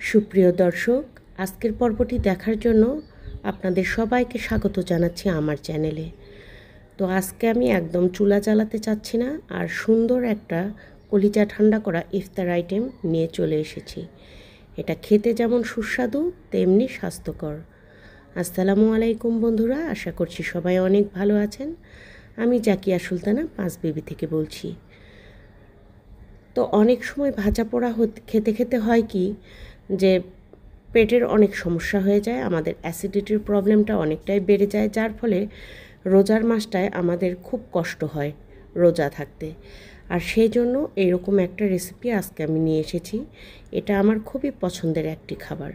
সুপ্রিয় দর্শক, আজকের পর্বটি দেখার জন্য আপনাদের সবাইকে স্বাগত জানাচ্ছি আমার চ্যানেলে। তো আজকে আমি একদম চুলা জ্বালাতে চাচ্ছি না, আর সুন্দর একটা কলিজা ঠান্ডা করা ইফতার আইটেম নিয়ে চলে এসেছি। এটা খেতে যেমন সুস্বাদু তেমনি স্বাস্থ্যকর। আসসালামু আলাইকুম বন্ধুরা, আশা করছি সবাই অনেক ভালো আছেন। আমি জাকিয়া সুলতানা পাঁচবিবি থেকে বলছি। তো অনেক সময় ভাজা পোড়া খেতে খেতে হয় কি যে পেটের অনেক সমস্যা হয়ে যায়, আমাদের অ্যাসিডিটির প্রবলেমটা অনেকটাই বেড়ে যায়, যার ফলে রোজার মাসটায় আমাদের খুব কষ্ট হয় রোজা থাকতে। আর সেই জন্য এইরকম একটা রেসিপি আজকে আমি নিয়ে এসেছি। এটা আমার খুবই পছন্দের একটি খাবার।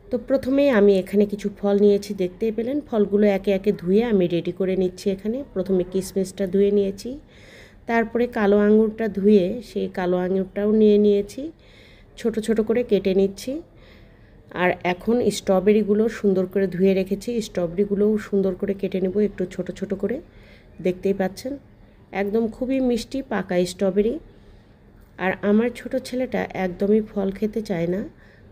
তো প্রথমেই আমি এখানে কিছু ফল নিয়েছি, দেখতেই পেলেন। ফলগুলো একে একে ধুয়ে আমি রেডি করে নিচ্ছি। এখানে প্রথমে কিশমিশটা ধুয়ে নিয়েছি, তারপরে কালো আঙুরটা ধুয়ে সেই কালো আঙুরটাও নিয়ে নিয়েছি, ছোট ছোট করে কেটে নিচ্ছি। আর এখন স্ট্রবেরিগুলো সুন্দর করে ধুয়ে রেখেছি, স্ট্রবেরিগুলোও সুন্দর করে কেটে নেব একটু ছোট ছোট করে। দেখতেই পাচ্ছেন একদম খুবই মিষ্টি পাকা স্ট্রবেরি। আর আমার ছোট ছেলেটা একদমই ফল খেতে চায় না,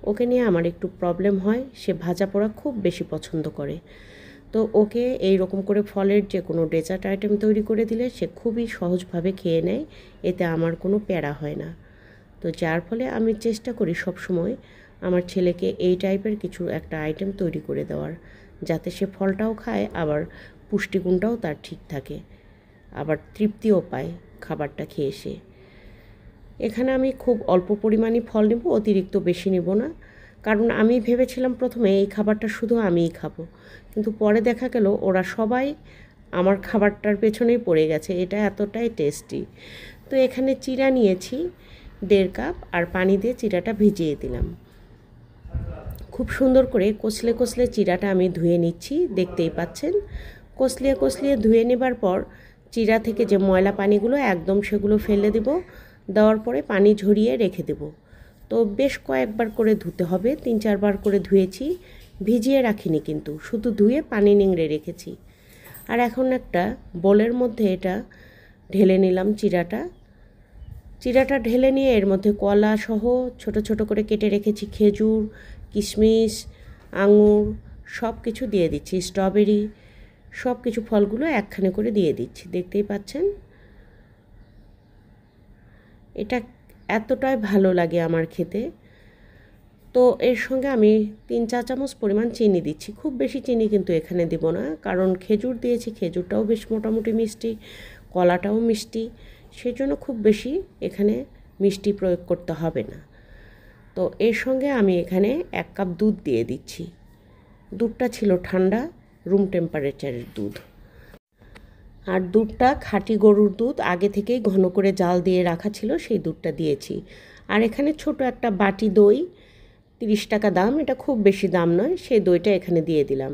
ওকে নিয়ে আমার একটু প্রবলেম হয়। সে ভাজা পোড়া খুব বেশি পছন্দ করে। তো ওকে এই রকম করে ফলের যে কোনো ডেজার্ট আইটেম তৈরি করে দিলে সে খুবই সহজভাবে খেয়ে নেয়, এতে আমার কোনো প্যারা হয় না। তো যার ফলে আমি চেষ্টা করি সব সময় আমার ছেলেকে এই টাইপের কিছু একটা আইটেম তৈরি করে দেওয়ার, যাতে সে ফলটাও খায়, আবার পুষ্টিগুণটাও তার ঠিক থাকে, আবার তৃপ্তিও পায় খাবারটা খেয়ে সে। এখানে আমি খুব অল্প পরিমাণে ফল নেব, অতিরিক্ত বেশি নেব না। কারণ আমি ভেবেছিলাম প্রথমে এই খাবারটা শুধু আমিই খাবো, কিন্তু পরে দেখা গেল ওরা সবাই আমার খাবারটার পেছনেই পড়ে গেছে, এটা এতটাই টেস্টি। তো এখানে চিড়া নিয়েছি 1.5 কাপ, আর পানি দিয়ে চিড়াটা ভিজিয়ে দিলাম। খুব সুন্দর করে কষলে কষলে চিড়াটা আমি ধুয়ে নিচ্ছি, দেখতেই পাচ্ছেন। কষলিয়ে কষলিয়ে ধুয়ে নেবার পর চিড়া থেকে যে ময়লা পানিগুলো একদম সেগুলো ফেলে দেব, দেওয়ার পরে পানি ঝরিয়ে রেখে দেব। তো বেশ কয়েকবার করে ধুতে হবে, 3-4 বার করে ধুয়েছি, ভিজিয়ে রাখিনি কিন্তু, শুধু ধুয়ে পানি নিংড়ে রেখেছি। আর এখন একটা বোলের মধ্যে এটা ঢেলে নিলাম চিড়াটা ঢেলে নিয়ে এর মধ্যে কলা সহ ছোট ছোট করে কেটে রেখেছি খেজুর, কিশমিশ, আঙুর সব কিছু দিয়ে দিচ্ছি, স্ট্রবেরি, সব কিছু ফলগুলো একখানে করে দিয়ে দিচ্ছি, দেখতেই পাচ্ছেন। এটা এতটাই ভালো লাগে আমার খেতে। তো এর সঙ্গে আমি 3-4 চামচ পরিমাণ চিনি দিচ্ছি, খুব বেশি চিনি কিন্তু এখানে দেব না, কারণ খেজুর দিয়েছি, খেজুরটাও বেশ মোটামুটি মিষ্টি, কলাটাও মিষ্টি, সেজন্য খুব বেশি এখানে মিষ্টি প্রয়োগ করতে হবে না। তো এর সঙ্গে আমি এখানে 1 কাপ দুধ দিয়ে দিচ্ছি। দুধটা ছিল ঠান্ডা, রুম টেম্পারেচারের দুধ। আর দুধটা খাঁটি গরুর দুধ, আগে থেকেই ঘন করে জাল দিয়ে রাখা ছিল, সেই দুধটা দিয়েছি। আর এখানে ছোট একটা বাটি দই, 30 টাকা দাম, এটা খুব বেশি দাম নয়, সেই দইটা এখানে দিয়ে দিলাম।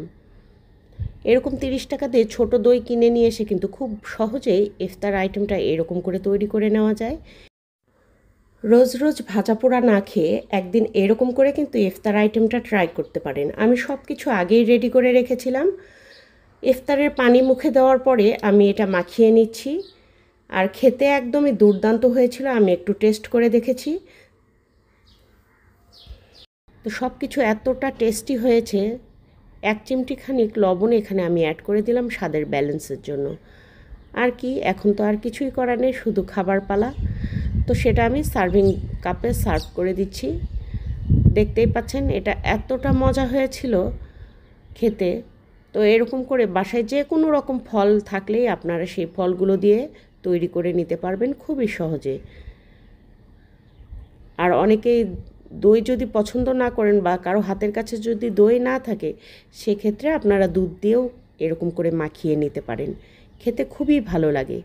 এরকম 30 টাকা দিয়ে ছোট দই কিনে নিয়ে এসে কিন্তু খুব সহজেই ইফতার আইটেমটা এরকম করে তৈরি করে নেওয়া যায়। রোজ রোজ ভাজা পোড়া না খেয়ে একদিন এরকম করে কিন্তু ইফতার আইটেমটা ট্রাই করতে পারেন। আমি সব কিছু আগেই রেডি করে রেখেছিলাম। ইফতারের পানি মুখে দেওয়ার পরে আমি এটা মাখিয়ে নিচ্ছি, আর খেতে একদমই দুর্দান্ত হয়েছিল। আমি একটু টেস্ট করে দেখেছি, তো সব কিছু এতটা টেস্টি হয়েছে। 1 চিমটি খানিক লবণ এখানে আমি অ্যাড করে দিলাম স্বাদের ব্যালেন্সের জন্য। আর কি, এখন তো আর কিছুই করার নেই, শুধু খাবার পালা। তো সেটা আমি সার্ভিং কাপে সার্ভ করে দিচ্ছি। দেখতেই পাচ্ছেন এটা এতটা মজা হয়েছিল খেতে। তো এরকম করে বাসায় যে কোনো রকম ফল থাকলেই আপনারা সেই ফলগুলো দিয়ে তৈরি করে নিতে পারবেন খুবই সহজে। আর অনেকেই দই যদি পছন্দ না করেন, বা কারো হাতের কাছে যদি দই না থাকে, সেক্ষেত্রে আপনারা দুধ দিয়েও এরকম করে মাখিয়ে নিতে পারেন, খেতে খুবই ভালো লাগে।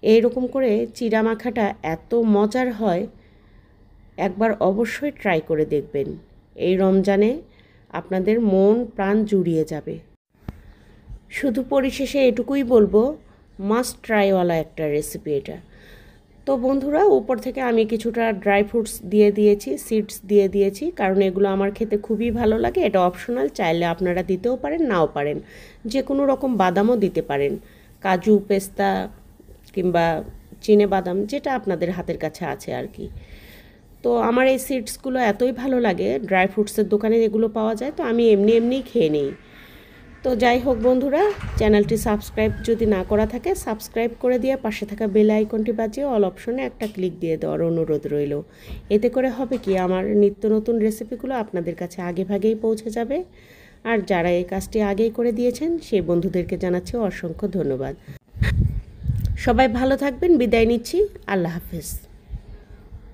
এইরকম করে চিড়া মাখাটা এত মজার হয়, একবার অবশ্যই ট্রাই করে দেখবেন। এই রমজানে আপনাদের মন প্রাণ জুড়িয়ে যাবে। শুধু পরিশেষে এটুকুই বলবো, মাস্ট ট্রাইওয়ালা একটা রেসিপি এটা। তো বন্ধুরা, উপর থেকে আমি কিছুটা ড্রাই ফ্রুটস দিয়ে দিয়েছি, সিডস দিয়ে দিয়েছি, কারণ এগুলো আমার খেতে খুবই ভালো লাগে। এটা অপশনাল, চাইলে আপনারা দিতেও পারেন, নাও পারেন। যে কোনো রকম বাদামও দিতে পারেন, কাজু, পেস্তা কিংবা চিনে বাদাম, যেটা আপনাদের হাতের কাছে আছে আর কি। তো আমার এই সিডসগুলো এতই ভালো লাগে, ড্রাই ফ্রুটসের দোকানে এগুলো পাওয়া যায়, তো আমি এমনি এমনিই খেয়ে নিই। তো যাই হোক বন্ধুরা, চ্যানেলটি সাবস্ক্রাইব যদি না করা থাকে সাবস্ক্রাইব করে দিয়ে পাশে থাকা বেল আইকনটি বাজিয়ে অল অপশনে একটা ক্লিক দিয়ে দেওয়ার অনুরোধ রইল। এতে করে হবে কি, আমার নিত্য নতুন রেসিপিগুলো আপনাদের কাছে আগে ভাগেই পৌঁছে যাবে। আর যারা এই কাজটি আগেই করে দিয়েছেন সেই বন্ধুদেরকে জানাচ্ছি অসংখ্য ধন্যবাদ। সবাই ভালো থাকবেন, বিদায় নিচ্ছি, আল্লাহ হাফেজ।